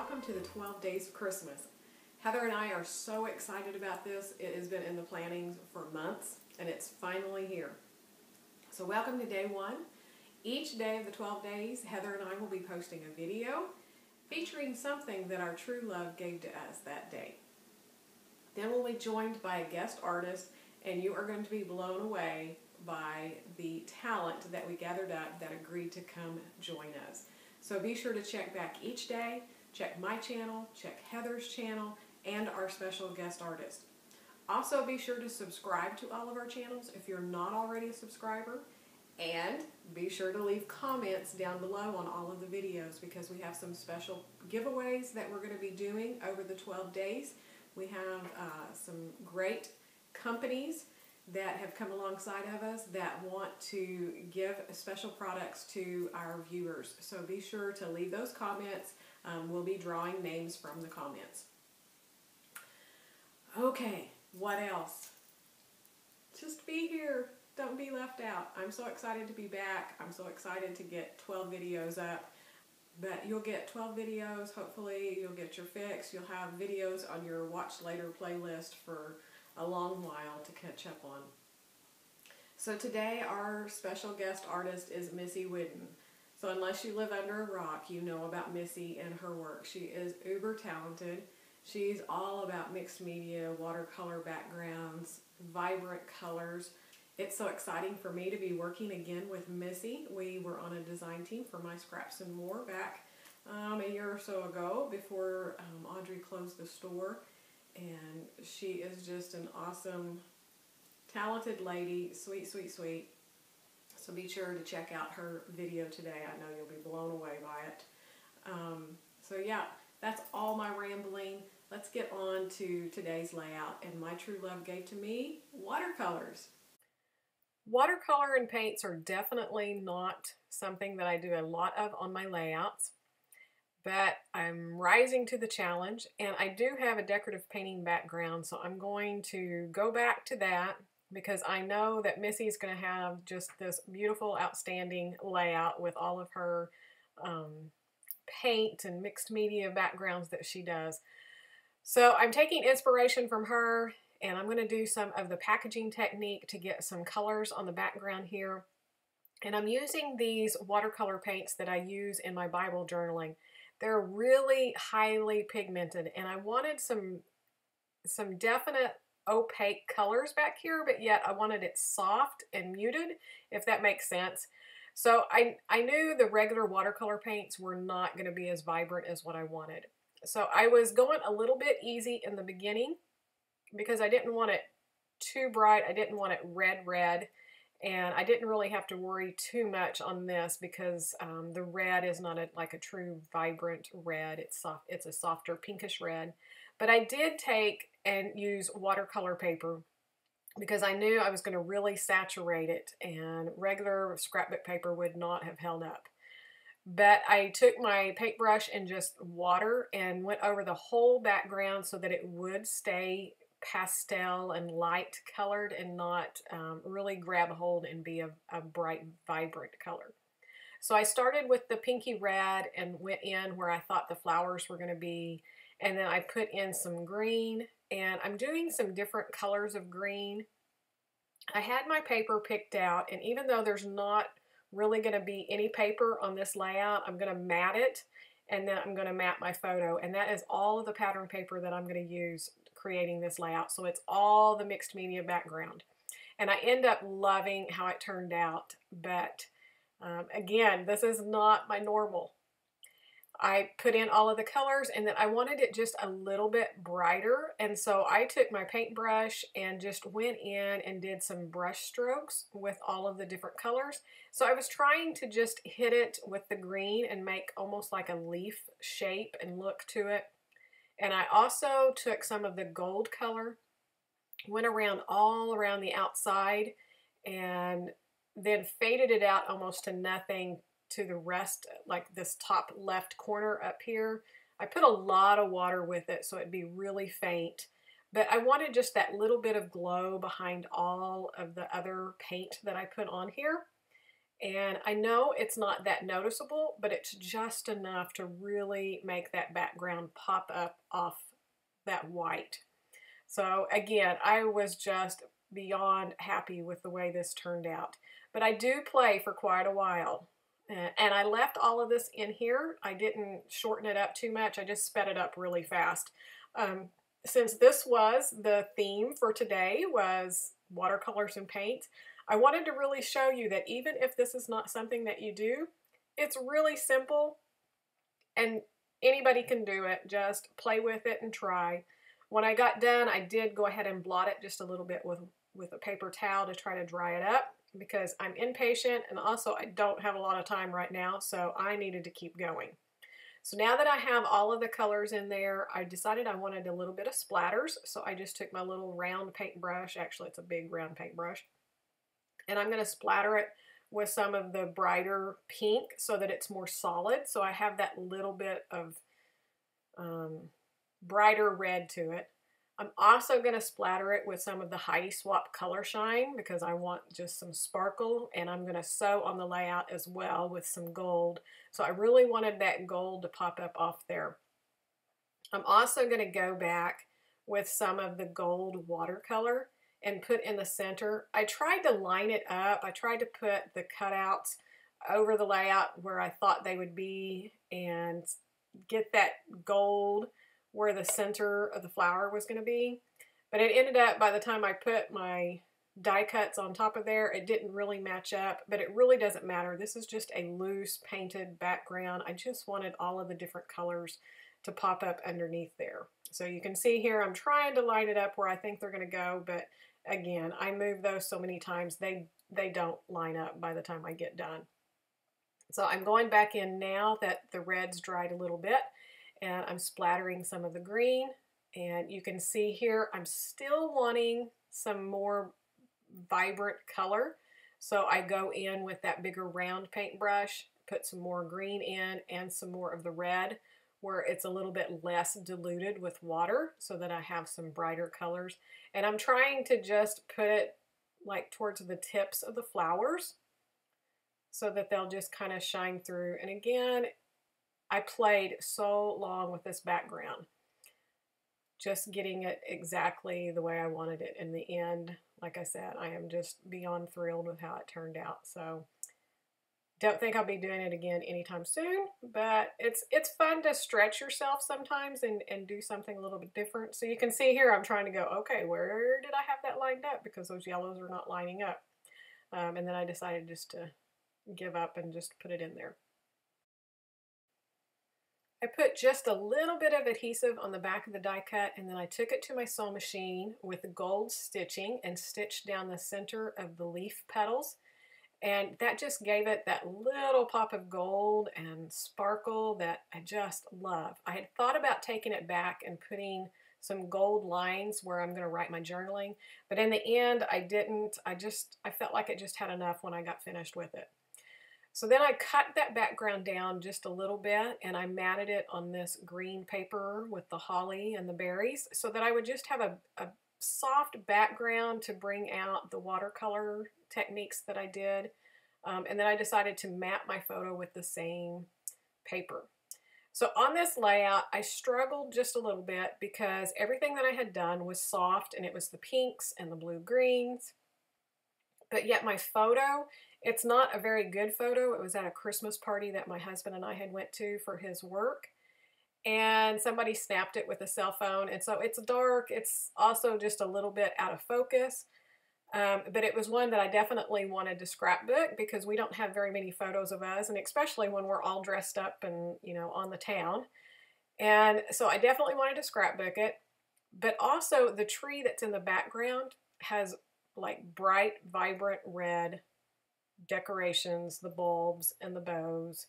welcome to the 12 Days of Christmas. Heather and I are so excited about this. It has been in the planning for months, and it's finally here. So welcome to day one. Each day of the 12 days, Heather and I will be posting a video featuring something that our true love gave to us that day. Then we'll be joined by a guest artist, and you are going to be blown away by the talent that we gathered up that agreed to come join us. So be sure to check back each day, check my channel, check Heather's channel, and our special guest artist. Also be sure to subscribe to all of our channels if you're not already a subscriber, and be sure to leave comments down below on all of the videos because we have some special giveaways that we're going to be doing over the 12 days. We have some great companies that have come alongside of us that want to give special products to our viewers. So be sure to leave those comments. We'll be drawing names from the comments. Okay, what else? Just be here. Don't be left out. I'm so excited to be back. I'm so excited to get 12 videos up. But you'll get 12 videos. Hopefully you'll get your fix. You'll have videos on your watch later playlist for a long while to catch up on. So today our special guest artist is Missy Whidden. So unless you live under a rock, you know about Missy and her work. She is uber talented. She's all about mixed media, watercolor backgrounds, vibrant colors. It's so exciting for me to be working again with Missy. We were on a design team for My Scraps and More back a year or so ago before Audrey closed the store. And she is just an awesome, talented lady, sweet, sweet, sweet. So be sure to check out her video today. I know you'll be blown away by it. So yeah, that's all my rambling. Let's get on to today's layout. And my true love gave to me watercolors. Watercolor and paints are definitely not something that I do a lot of on my layouts. But I'm rising to the challenge, and I do have a decorative painting background, so I'm going to go back to that because I know that Missy's going to have just this beautiful, outstanding layout with all of her paint and mixed media backgrounds that she does. So I'm taking inspiration from her, and I'm going to do some of the packaging technique to get some colors on the background here. And I'm using these watercolor paints that I use in my Bible journaling. They're really highly pigmented, and I wanted some definite opaque colors back here, but yet I wanted it soft and muted, if that makes sense. So I knew the regular watercolor paints were not going to be as vibrant as what I wanted. So I was going a little bit easy in the beginning because I didn't want it too bright. I didn't want it red. And I didn't really have to worry too much on this because the red is not like a true vibrant red. It's soft. It's a softer pinkish red. But I did take and use watercolor paper because I knew I was going to really saturate it, and regular scrapbook paper would not have held up. But I took my paintbrush and just water and went over the whole background so that it would stay pastel and light colored and not really grab hold and be a bright, vibrant color. So I started with the pinky red and went in where I thought the flowers were going to be, and then I put in some green, and I'm doing some different colors of green. I had my paper picked out, and even though there's not really going to be any paper on this layout, I'm going to mat it, and then I'm going to mat my photo, and that is all of the pattern paper that I'm going to use creating this layout. So it's all the mixed media background, and I end up loving how it turned out. But again, this is not my normal. I put in all of the colors, and then I wanted it just a little bit brighter, and so I took my paintbrush and just went in and did some brush strokes with all of the different colors. So I was trying to just hit it with the green and make almost like a leaf shape and look to it. And I also took some of the gold color, went around all around the outside, and then faded it out almost to nothing to the rest, like this top left corner up here. I put a lot of water with it so it'd be really faint, but I wanted just that little bit of glow behind all of the other paint that I put on here. And I know it's not that noticeable, but it's just enough to really make that background pop up off that white. So again, I was just beyond happy with the way this turned out. But I do play for quite a while. And I left all of this in here. I didn't shorten it up too much. I just sped it up really fast. Since this was the theme for today, was watercolors and paints, I wanted to really show you that even if this is not something that you do, it's really simple and anybody can do it. Just play with it and try. When I got done, I did go ahead and blot it just a little bit with a paper towel to try to dry it up, because I'm impatient and also I don't have a lot of time right now, so I needed to keep going. So now that I have all of the colors in there, I decided I wanted a little bit of splatters, so I just took my little round paintbrush. Actually, it's a big round paintbrush, and I'm going to splatter it with some of the brighter pink so that it's more solid. So I have that little bit of brighter red to it. I'm also going to splatter it with some of the Heidi Swap Color Shine because I want just some sparkle, and I'm going to sew on the layout as well with some gold. So I really wanted that gold to pop up off there. I'm also going to go back with some of the gold watercolor and put in the center. I tried to line it up. I tried to put the cutouts over the layout where I thought they would be and get that gold where the center of the flower was going to be. But it ended up, by the time I put my die cuts on top of there, it didn't really match up, but it really doesn't matter. This is just a loose painted background. I just wanted all of the different colors to pop up underneath there. So you can see here, I'm trying to line it up where I think they're going to go, but again, I move those so many times, they don't line up by the time I get done. So I'm going back in now that the red's dried a little bit, and I'm splattering some of the green, and you can see here I'm still wanting some more vibrant color, so I go in with that bigger round paintbrush, put some more green in and some more of the red where it's a little bit less diluted with water so that I have some brighter colors. And I'm trying to just put it like towards the tips of the flowers so that they'll just kind of shine through. And again, I played so long with this background, just getting it exactly the way I wanted it. In the end, like I said, I am just beyond thrilled with how it turned out. So don't think I'll be doing it again anytime soon, but it's fun to stretch yourself sometimes and do something a little bit different. So you can see here I'm trying to go, okay, where did I have that lined up? Because those yellows are not lining up. And then I decided just to give up and just put it in there. I put just a little bit of adhesive on the back of the die cut, and then I took it to my sewing machine with gold stitching and stitched down the center of the leaf petals. And that just gave it that little pop of gold and sparkle that I just love. I had thought about taking it back and putting some gold lines where I'm going to write my journaling, but in the end I didn't. I felt like it just had enough when I got finished with it. So then I cut that background down just a little bit and I matted it on this green paper with the holly and the berries so that I would just have a soft background to bring out the watercolor techniques that I did. And then I decided to map my photo with the same paper. So on this layout, I struggled just a little bit because everything that I had done was soft and it was the pinks and the blue greens. But yet my photo, it's not a very good photo. It was at a Christmas party that my husband and I had went to for his work. And somebody snapped it with a cell phone. And so it's dark. It's also just a little bit out of focus. But it was one that I definitely wanted to scrapbook because we don't have very many photos of us, and especially when we're all dressed up and, you know, on the town. And so I definitely wanted to scrapbook it. But also the tree that's in the background has like bright, vibrant red decorations, the bulbs and the bows.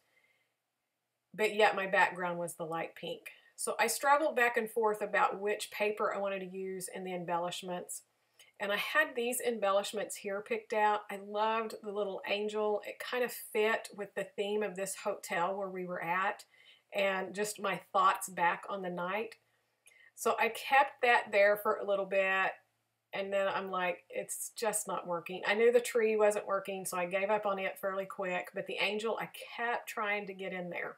But yet my background was the light pink. So I struggled back and forth about which paper I wanted to use in the embellishments. And I had these embellishments here picked out. I loved the little angel. It kind of fit with the theme of this hotel where we were at and just my thoughts back on the night. So I kept that there for a little bit. And then I'm like, it's just not working. I knew the tree wasn't working, so I gave up on it fairly quick. But the angel, I kept trying to get in there.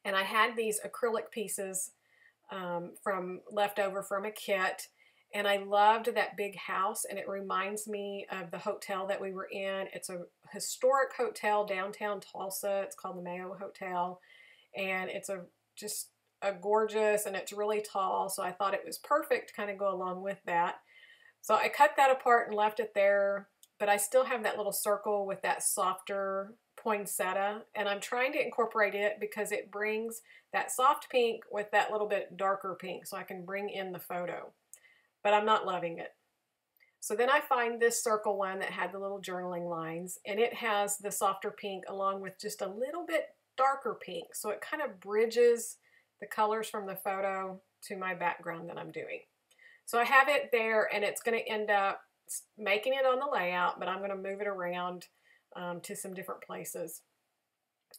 And I had these acrylic pieces from leftover from a kit. And I loved that big house, and it reminds me of the hotel that we were in. It's a historic hotel downtown Tulsa. It's called the Mayo Hotel, and it's just a gorgeous, and it's really tall. So I thought it was perfect to kind of go along with that. So I cut that apart and left it there, but I still have that little circle with that softer poinsettia, and I'm trying to incorporate it because it brings that soft pink with that little bit darker pink, so I can bring in the photo. But I'm not loving it. So then I find this circle one that had the little journaling lines, and it has the softer pink along with just a little bit darker pink. So it kind of bridges the colors from the photo to my background that I'm doing. So I have it there, and it's going to end up making it on the layout, but I'm going to move it around to some different places.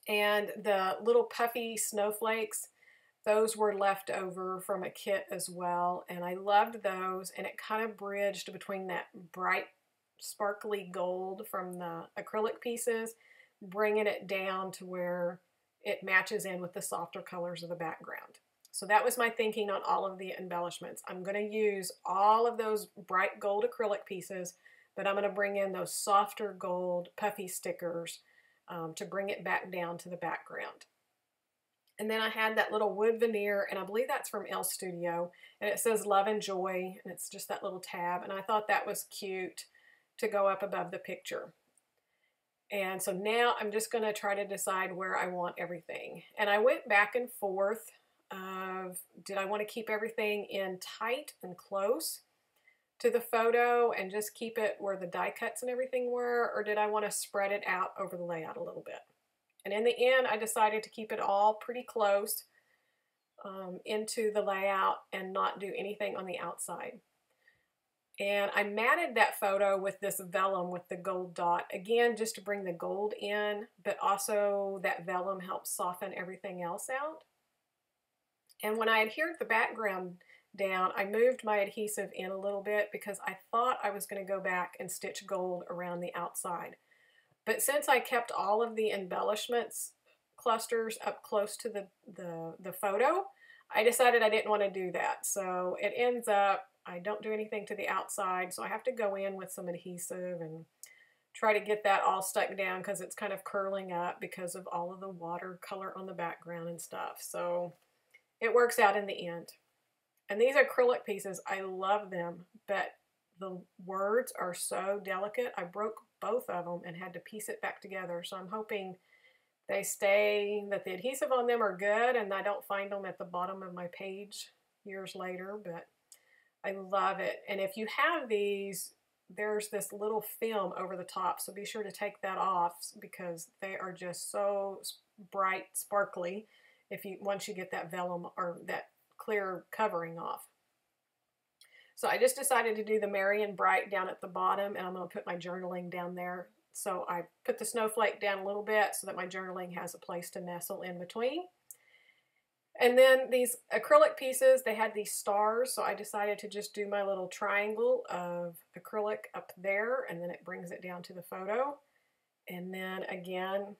And the little puffy snowflakes, those were left over from a kit as well, and I loved those, and it kind of bridged between that bright sparkly gold from the acrylic pieces, bringing it down to where it matches in with the softer colors of the background. So that was my thinking on all of the embellishments. I'm going to use all of those bright gold acrylic pieces, but I'm going to bring in those softer gold puffy stickers to bring it back down to the background. And then I had that little wood veneer, and I believe that's from Elle Studio, and it says Love and Joy, and it's just that little tab, and I thought that was cute to go up above the picture. And so now I'm just going to try to decide where I want everything. And I went back and forth of, did I want to keep everything in tight and close to the photo and just keep it where the die cuts and everything were, or did I want to spread it out over the layout a little bit? And in the end, I decided to keep it all pretty close into the layout and not do anything on the outside. And I matted that photo with this vellum with the gold dot, again, just to bring the gold in, but also that vellum helps soften everything else out. And when I adhered the background down, I moved my adhesive in a little bit because I thought I was going to go back and stitch gold around the outside. But since I kept all of the embellishments clusters up close to the photo, I decided I didn't want to do that. So it ends up, I don't do anything to the outside, so I have to go in with some adhesive and try to get that all stuck down because it's kind of curling up because of all of the watercolor on the background and stuff. So it works out in the end. And these acrylic pieces, I love them, but the words are so delicate. I broke both of them and had to piece it back together. So I'm hoping they stay, that the adhesive on them are good and I don't find them at the bottom of my page years later, but I love it. And if you have these, there's this little film over the top, so be sure to take that off because they are just so bright, sparkly once you get that vellum or that clear covering off. So I just decided to do the Merry and Bright down at the bottom, and I'm going to put my journaling down there. So I put the snowflake down a little bit so that my journaling has a place to nestle in between. And then these acrylic pieces, they had these stars, so I decided to just do my little triangle of acrylic up there, and then it brings it down to the photo. And then again,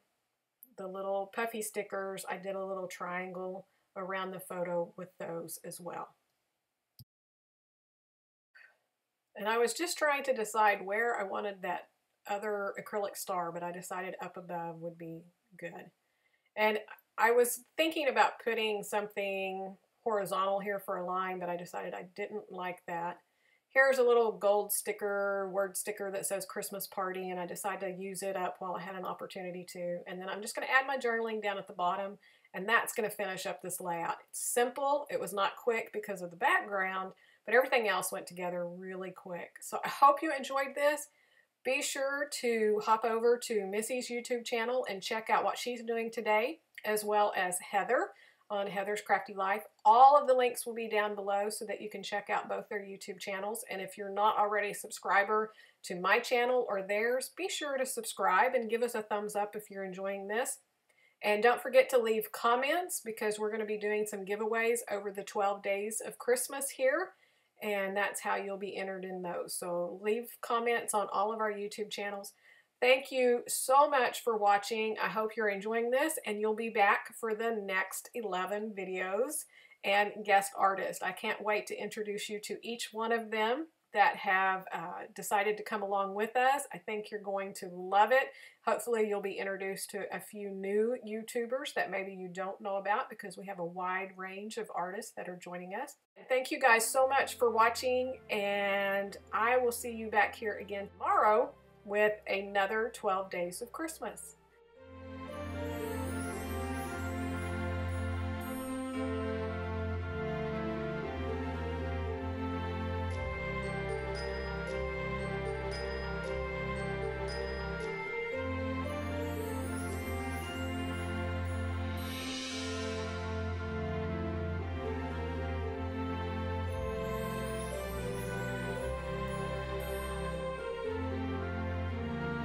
the little puffy stickers, I did a little triangle around the photo with those as well. And I was just trying to decide where I wanted that other acrylic star, but I decided up above would be good. And I was thinking about putting something horizontal here for a line, but I decided I didn't like that. Here's a little gold sticker, word sticker that says Christmas Party, and I decided to use it up while I had an opportunity to. And then I'm just going to add my journaling down at the bottom, and that's going to finish up this layout. It's simple. It was not quick because of the background, but everything else went together really quick. So I hope you enjoyed this. Be sure to hop over to Missy's YouTube channel and check out what she's doing today, as well as Heather on Heather's Crafty Life. All of the links will be down below so that you can check out both their YouTube channels. And if you're not already a subscriber to my channel or theirs, be sure to subscribe and give us a thumbs up if you're enjoying this. And don't forget to leave comments because we're going to be doing some giveaways over the 12 days of Christmas here. and that's how you'll be entered in those. So leave comments on all of our YouTube channels. Thank you so much for watching. I hope you're enjoying this, and you'll be back for the next 11 videos and guest artists. I can't wait to introduce you to each one of them that have decided to come along with us. I think you're going to love it. Hopefully you'll be introduced to a few new YouTubers that maybe you don't know about, because we have a wide range of artists that are joining us. Thank you guys so much for watching, and I will see you back here again tomorrow with another 12 Days of Christmas.